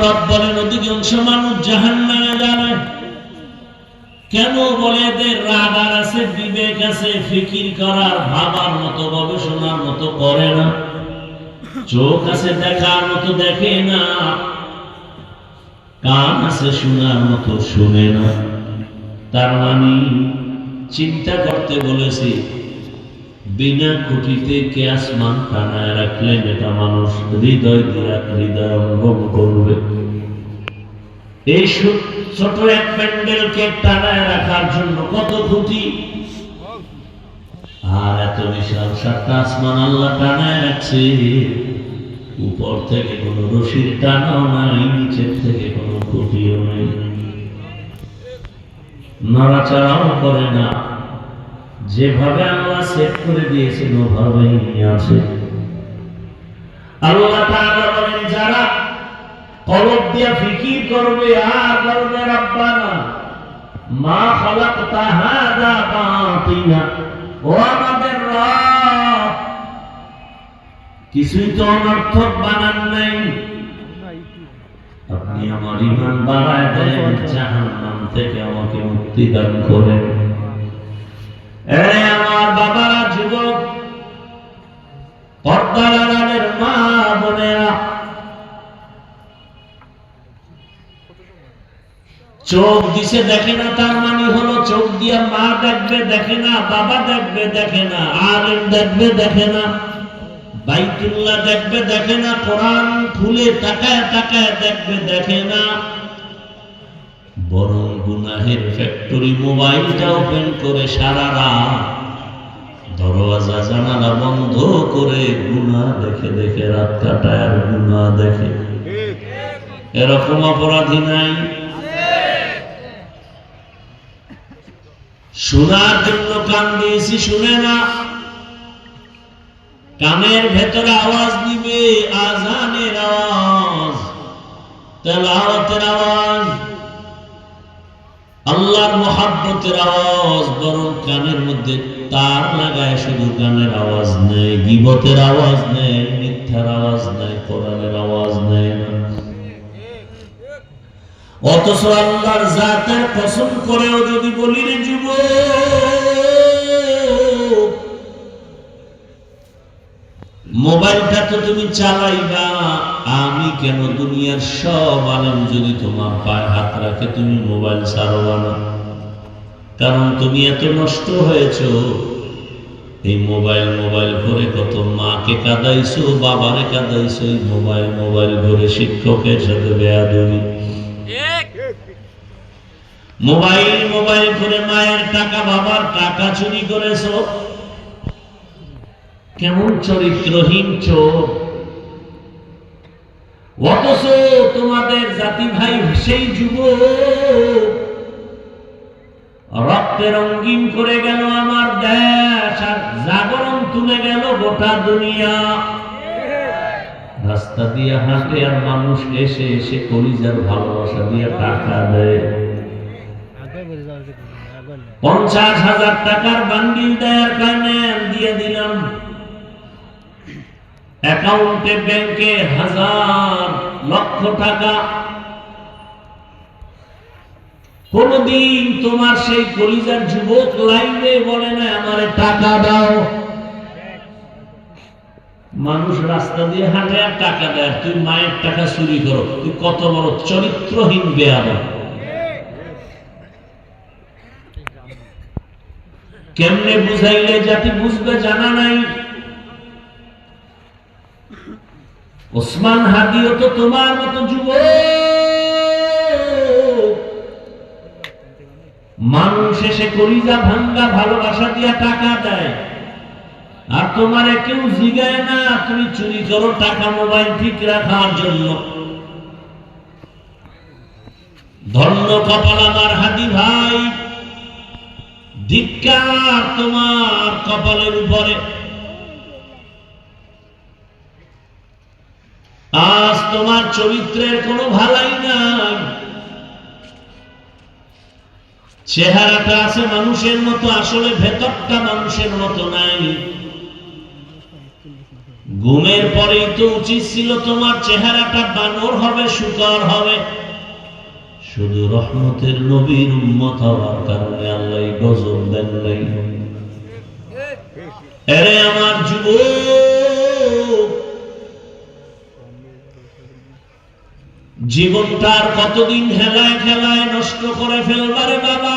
রব বলেন অধিকাংশ মানুষ জাহান্নামে যাবে কেন? বলে এদের রাডার আছে, বিবেক আছে, ফিকির করার, ভাবার মতো, গবেষণার মতো করে না। চোখ আছে, দেখার মতো দেখে না। কান আছে, শোনার মতো শুনে না। তার মানে চিন্তা করতে বলেছি, বিনা খুঁটিতে কে আসমান টানায় রাখলেন, এটা মানুষ হৃদয় দিয়া হৃদয় অনুভব করবে। এই ছোট এক প্যান্ডেলকে টানায় রাখার জন্য কত খুঁটি, আর এত বিশাল 7টা আসমান আল্লাহ টানায় রাখছে। উপর থেকে কোনো রশির টানাও নাই, নিচের থেকে কোনো খুঁটিও নেই, নড়াচড়াও করে না। যেভাবে আল্লাহ সেট করে দিয়েছেন ওভাবেই আছে। আল্লাহ তাআলা বলেন, যারা কলব দিয়া ফিকির করবে আর বলবে রব্বানা মা খালাকতা হাযা বাতিনা, ও আমাদের রব কিছুই তো অনর্থক বানান নাই, আপনি আমার ঈমান বাড়ায় দেন, জাহান্নাম থেকে আমাকে মুক্তি দান করেন। আমার বাবারা, যুবক, পর্দার আড়ালের মা বোনেরা, চোখ দিছে দেখে না, তার মানে হলো চোখ দিয়া মা দেখবে দেখে না, বাবা দেখবে দেখে না, আলেম দেখবে দেখে না, বাইতুল্লাহ দেখবে দেখে না, কোরআন খুলে তাকায় তাকায় দেখবে দেখে না, বরং গুনাহের ফ্যাক্টরি মোবাইলটা ওপেন করে সারা রাত দরওয়াজা জানালা বন্ধ করে গুনাহ দেখে দেখে রাত কাটায় আর গুনাহ দেখে। এরকম অপরাধী নাই? শোনার জন্য কান দিয়েছি, শুনে না। কানের ভেতরে আওয়াজ দিবে, আজানের আওয়াজ, তেলাওয়াতের আওয়াজ, আল্লাহর মুহাব্বতের আওয়াজ, বরং কানের মধ্যে তার লাগায় শুধু গানের আওয়াজ নেই, গীবতের আওয়াজ নেই, মিথ্যার আওয়াজ নেই, কোরআনের আওয়াজ নেই না। অথচ আল্লাহর জাতের কসম করেও যদি বলি রে যুবক, মোবাইলটা তো তুমি চালাইবা, আমি কেন দুনিয়ার সব আলেম যদি তোমার পায়ে হাত রাখে তুমি মোবাইল ছাড়বা না? কারণ তুমি এত নষ্ট হয়েছো। এই মোবাইল মোবাইল করে কত মাকে কাঁদাইছো, বাবারে কাঁদাইছো, এই মোবাইল মোবাইল করে শিক্ষকের সাথে বেয়াদবি, মোবাইল মোবাইল করে মায়ের টাকা বাবার টাকা চুরি করেছো। কেমন চরিত্রহীন চোর! অথচ তোমাদের জাতি ভাই সেই যুবক রক্তে রঙিন করে গেল আমার দেশ, আর জাগরণ তুলে গেল গোটা দুনিয়া। রাস্তা দিয়ে হাঁটে আর মানুষ এসে এসে কলিজার ভালোবাসা দিয়ে টাকা দেয়। 50,000 টাকার বান্ডিল দেয়ার কারণে দিয়ে দিলাম, অ্যাকাউন্টে ব্যাংকে 1000 লক্ষ টাকা। কোনদিন তোমার সেই কলিজার যুবক লাইনে বলে না আমারে টাকা দাও? মানুষ রাস্তা দিয়ে হাঁটে আর টাকা দেয়, তুই মায়ের টাকা চুরি করো, তুই কত বড় চরিত্রহীন বেয়াদব! কেমনে বুঝাইলে জাতি বুঝবে জানা নাই। ওসমান হাদিও তো তোমার মতো যুবক, মানুষ এসে কলিজা ভাঙ্গা ভালোবাসা দিয়া টাকা দেয়, আর তোমারে কেউ জিগায় না তুমি চুরি করো টাকা মোবাইল ঠিক রাখার জন্য। ধন্য কপাল আমার হাদি ভাই, ধিক্কার তোমার কপালের উপরে। আজ তোমার চরিত্রের কোনো ভালাই নাই। চেহারাটা আছে মানুষের মতো, আসলে ভেতরটা মানুষের মতো নাই। ঘুমের এরপরেই তো উচিত ছিল তোমার চেহারাটা বানর হবে, শুকর হবে। শুধু রহমতের নবীর উম্মত হওয়ার কারণে আল্লাহ গজব দেন নাই। আরে আমার যুবক, জীবনটার কতদিন হেলায় খেলায় নষ্ট করে ফেলবারে বাবা।